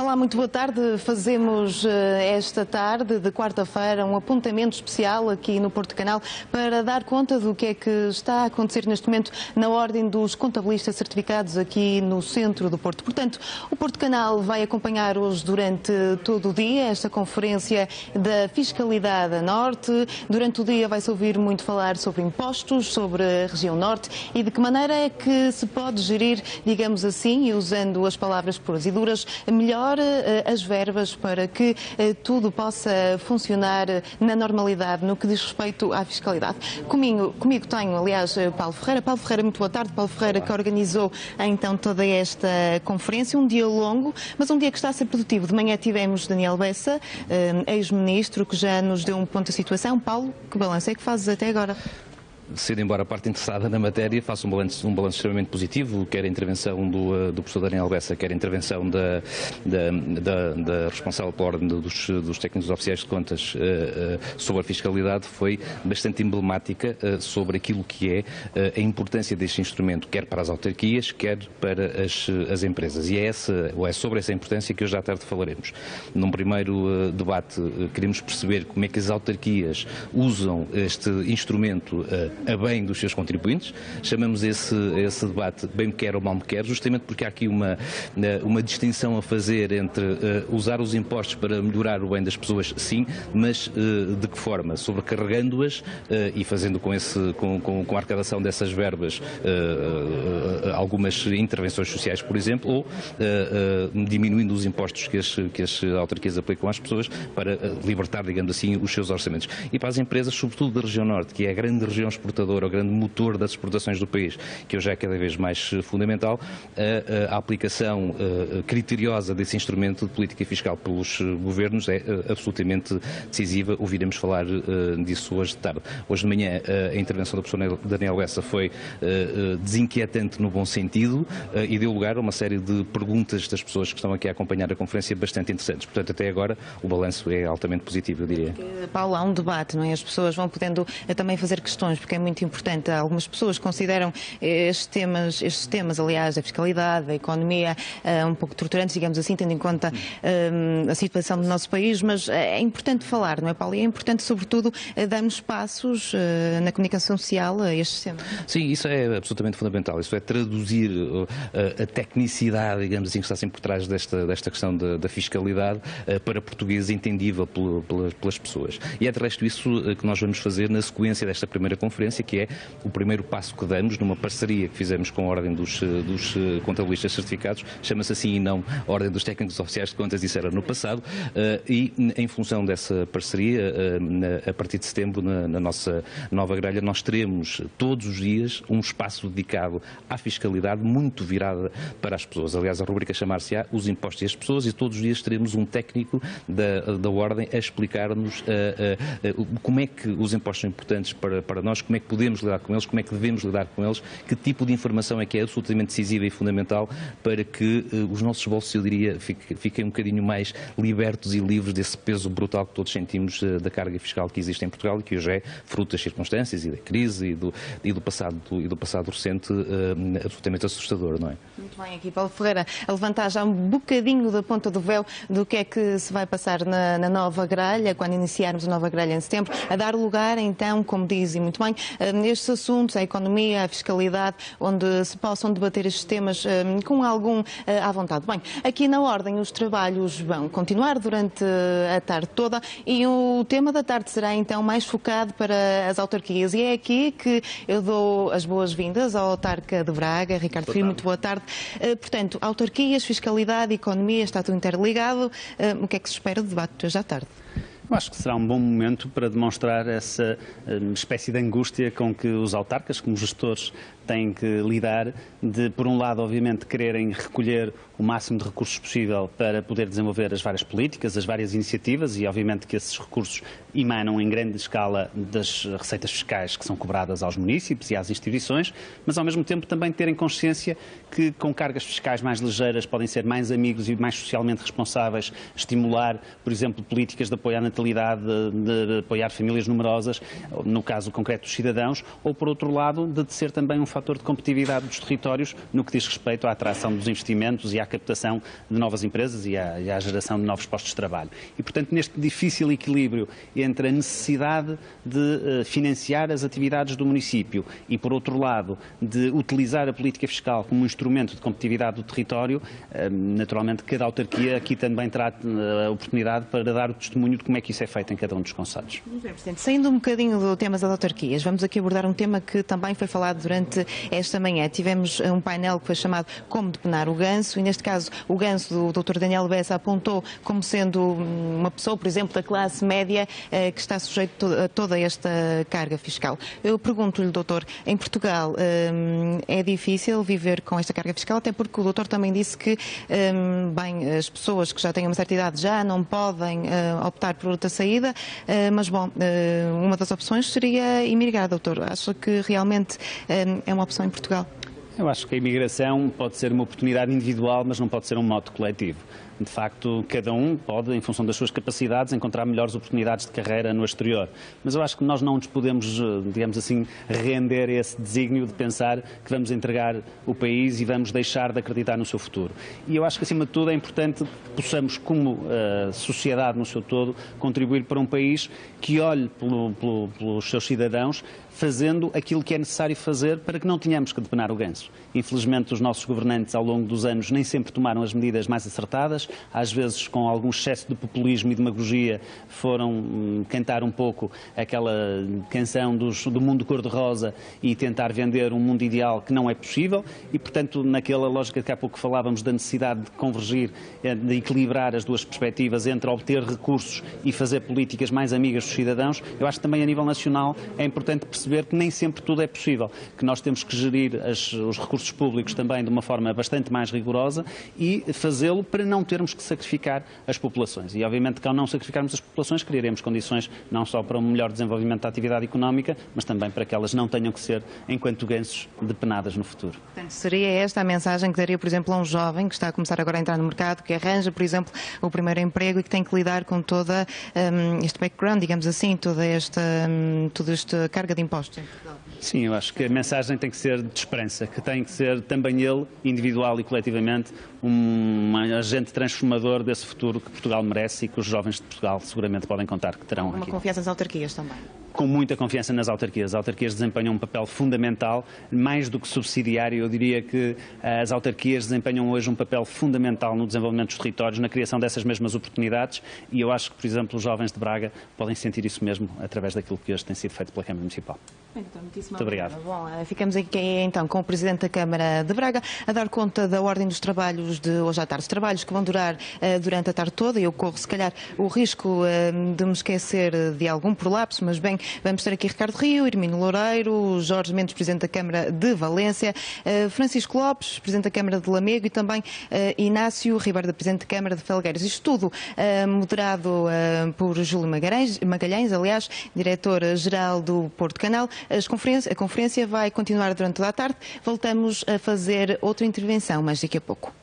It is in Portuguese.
Olá, muito boa tarde. Fazemos esta tarde de quarta-feira um apontamento especial aqui no Porto Canal para dar conta do que é que está a acontecer neste momento na Ordem dos Contabilistas Certificados aqui no centro do Porto. Portanto, o Porto Canal vai acompanhar hoje durante todo o dia esta conferência da Fiscalidade Norte. Durante o dia vai-se ouvir muito falar sobre impostos, sobre a região Norte e de que maneira é que se pode gerir, digamos assim, e usando as palavras puras e duras, melhor as verbas para que tudo possa funcionar na normalidade no que diz respeito à fiscalidade. Comigo tenho, aliás, Paulo Ferreira. Paulo Ferreira, muito boa tarde. Paulo Ferreira, que organizou então toda esta conferência, um dia longo, mas um dia que está a ser produtivo. De manhã tivemos Daniel Bessa, ex-ministro, que já nos deu um ponto de situação. Paulo, que balanço é que fazes até agora? Sendo embora a parte interessada na matéria, faço um balanço extremamente positivo, quer a intervenção do professor Daniel Bessa, quer a intervenção da responsável pela Ordem dos Técnicos Oficiais de Contas sobre a fiscalidade, foi bastante emblemática sobre aquilo que é a importância deste instrumento, quer para as autarquias, quer para as empresas. E é sobre essa importância que hoje à tarde falaremos. Num primeiro debate, queremos perceber como é que as autarquias usam este instrumento a bem dos seus contribuintes. Chamamos esse debate bem me quer ou mal me quer, justamente porque há aqui uma distinção a fazer entre usar os impostos para melhorar o bem das pessoas, sim, mas de que forma? Sobrecarregando-as e fazendo com a arrecadação dessas verbas algumas intervenções sociais, por exemplo, ou diminuindo os impostos que as autarquias aplicam às pessoas para libertar, digamos assim, os seus orçamentos. E para as empresas, sobretudo da região Norte, que é a grande região exportador, o grande motor das exportações do país, que hoje é cada vez mais fundamental, a aplicação criteriosa desse instrumento de política fiscal pelos governos é absolutamente decisiva. Ouviremos falar disso hoje de tarde. Hoje de manhã a intervenção do professor Daniel Bessa foi desinquietante no bom sentido e deu lugar a uma série de perguntas das pessoas que estão aqui a acompanhar a conferência bastante interessantes. Portanto, até agora o balanço é altamente positivo, eu diria. Paulo, há um debate, não é? As pessoas vão podendo também fazer questões, porque é muito importante. Algumas pessoas consideram estes temas, aliás, da fiscalidade, da economia, um pouco torturantes, digamos assim, tendo em conta a situação do nosso país, mas é importante falar, não é, Paulo? E é importante, sobretudo, darmos passos na comunicação social a estes temas. Sim, isso é absolutamente fundamental. Isso é traduzir a tecnicidade, digamos assim, que está sempre por trás desta questão da fiscalidade para português entendível pelas pessoas. E é de resto isso que nós vamos fazer na sequência desta primeira conferência, que é o primeiro passo que damos numa parceria que fizemos com a Ordem dos Contabilistas Certificados, chama-se assim e não Ordem dos Técnicos Oficiais de Contas, isso era no passado, e em função dessa parceria, a partir de setembro, na nossa nova grelha, nós teremos todos os dias um espaço dedicado à fiscalidade muito virada para as pessoas. Aliás, a rubrica chamar-se-á Os Impostos e as Pessoas, e todos os dias teremos um técnico da Ordem a explicar-nos como é que os impostos são importantes para nós, como é que podemos lidar com eles, como é que devemos lidar com eles, que tipo de informação é que é absolutamente decisiva e fundamental para que os nossos bolsos, eu diria, fiquem um bocadinho mais libertos e livres desse peso brutal que todos sentimos da carga fiscal que existe em Portugal e que hoje é fruto das circunstâncias e da crise e do passado recente absolutamente assustador, não é? Muito bem, aqui Paulo Ferreira a levantar já um bocadinho da ponta do véu do que é que se vai passar na nova grelha, quando iniciarmos a nova grelha em setembro, a dar lugar então, como dizem muito bem, nestes assuntos, a economia, a fiscalidade, onde se possam debater estes temas com algum à vontade. Bem, aqui na Ordem os trabalhos vão continuar durante a tarde toda e o tema da tarde será então mais focado para as autarquias e é aqui que eu dou as boas-vindas ao autarca de Braga, Ricardo Filho, muito boa tarde. Portanto, autarquias, fiscalidade, economia, está tudo interligado. O que é que se espera do debate de hoje à tarde? Eu acho que será um bom momento para demonstrar essa espécie de angústia com que os autarcas, como gestores, têm que lidar de, por um lado, obviamente, quererem recolher o máximo de recursos possível para poder desenvolver as várias políticas, as várias iniciativas e, obviamente, que esses recursos emanam em grande escala das receitas fiscais que são cobradas aos municípios e às instituições, mas, ao mesmo tempo, também terem consciência que, com cargas fiscais mais ligeiras, podem ser mais amigos e mais socialmente responsáveis, estimular, por exemplo, políticas de apoio à natalidade, de apoiar famílias numerosas, no caso concreto dos cidadãos, ou, por outro lado, de ser também um fator fator de competitividade dos territórios no que diz respeito à atração dos investimentos e à captação de novas empresas e à geração de novos postos de trabalho. E, portanto, neste difícil equilíbrio entre a necessidade de financiar as atividades do município e, por outro lado, de utilizar a política fiscal como um instrumento de competitividade do território, naturalmente cada autarquia aqui também terá a oportunidade para dar o testemunho de como é que isso é feito em cada um dos concelhos. Presidente, saindo um bocadinho do tema das autarquias, vamos aqui abordar um tema que também foi falado durante esta manhã. Tivemos um painel que foi chamado Como Depenar o Ganso, e neste caso o ganso do Dr. Daniel Bessa apontou como sendo uma pessoa, por exemplo, da classe média que está sujeito a toda esta carga fiscal. Eu pergunto-lhe, doutor, em Portugal é difícil viver com esta carga fiscal, até porque o doutor também disse que bem, as pessoas que já têm uma certa idade já não podem optar por outra saída, mas bom, uma das opções seria emigrar, doutor. Acha que realmente é uma opção em Portugal? Eu acho que a imigração pode ser uma oportunidade individual, mas não pode ser um modo coletivo. De facto, cada um pode, em função das suas capacidades, encontrar melhores oportunidades de carreira no exterior. Mas eu acho que nós não nos podemos, digamos assim, render a esse desígnio de pensar que vamos entregar o país e vamos deixar de acreditar no seu futuro. E eu acho que, acima de tudo, é importante que possamos, como sociedade no seu todo, contribuir para um país que olhe pelos seus cidadãos, fazendo aquilo que é necessário fazer para que não tenhamos que depenar o ganso. Infelizmente, os nossos governantes, ao longo dos anos, nem sempre tomaram as medidas mais acertadas, às vezes com algum excesso de populismo e demagogia foram cantar um pouco aquela canção do mundo cor-de-rosa e tentar vender um mundo ideal que não é possível e, portanto, naquela lógica que há pouco falávamos da necessidade de convergir, de equilibrar as duas perspectivas entre obter recursos e fazer políticas mais amigas dos cidadãos, eu acho que também a nível nacional é importante perceber que nem sempre tudo é possível, que nós temos que gerir os recursos públicos também de uma forma bastante mais rigorosa e fazê-lo para não termos que sacrificar as populações. E, obviamente, que ao não sacrificarmos as populações, criaremos condições não só para um melhor desenvolvimento da atividade económica, mas também para que elas não tenham que ser, enquanto gansos, depenadas no futuro. Portanto, seria esta a mensagem que daria, por exemplo, a um jovem que está a começar agora a entrar no mercado, que arranja, por exemplo, o primeiro emprego e que tem que lidar com toda este background, digamos assim, toda esta carga de impostos em Portugal? Sim, eu acho que a mensagem tem que ser de esperança, que tem que ser também ele, individual e coletivamente, um agente transformador desse futuro que Portugal merece e que os jovens de Portugal seguramente podem contar que terão aqui. Uma confiança nas autarquias também. Com muita confiança nas autarquias. As autarquias desempenham um papel fundamental, mais do que subsidiário. Eu diria que as autarquias desempenham hoje um papel fundamental no desenvolvimento dos territórios, na criação dessas mesmas oportunidades e eu acho que, por exemplo, os jovens de Braga podem sentir isso mesmo através daquilo que hoje tem sido feito pela Câmara Municipal. Muito obrigado. Bom, ficamos aqui então com o Presidente da Câmara de Braga a dar conta da ordem dos trabalhos de hoje à tarde. Trabalhos que vão durar durante a tarde toda e eu corro, se calhar, o risco de me esquecer de algum prolapso, mas bem, vamos ter aqui Ricardo Rio, Hermino Loureiro, Jorge Mendes, Presidente da Câmara de Valência, Francisco Lopes, Presidente da Câmara de Lamego e também Inácio Ribeiro, Presidente da Câmara de Felgueiras. Isto tudo moderado por Júlio Magalhães, aliás, Diretor-Geral do Porto Canal. A conferência vai continuar durante toda a tarde. Voltamos a fazer outra intervenção, mas daqui a pouco.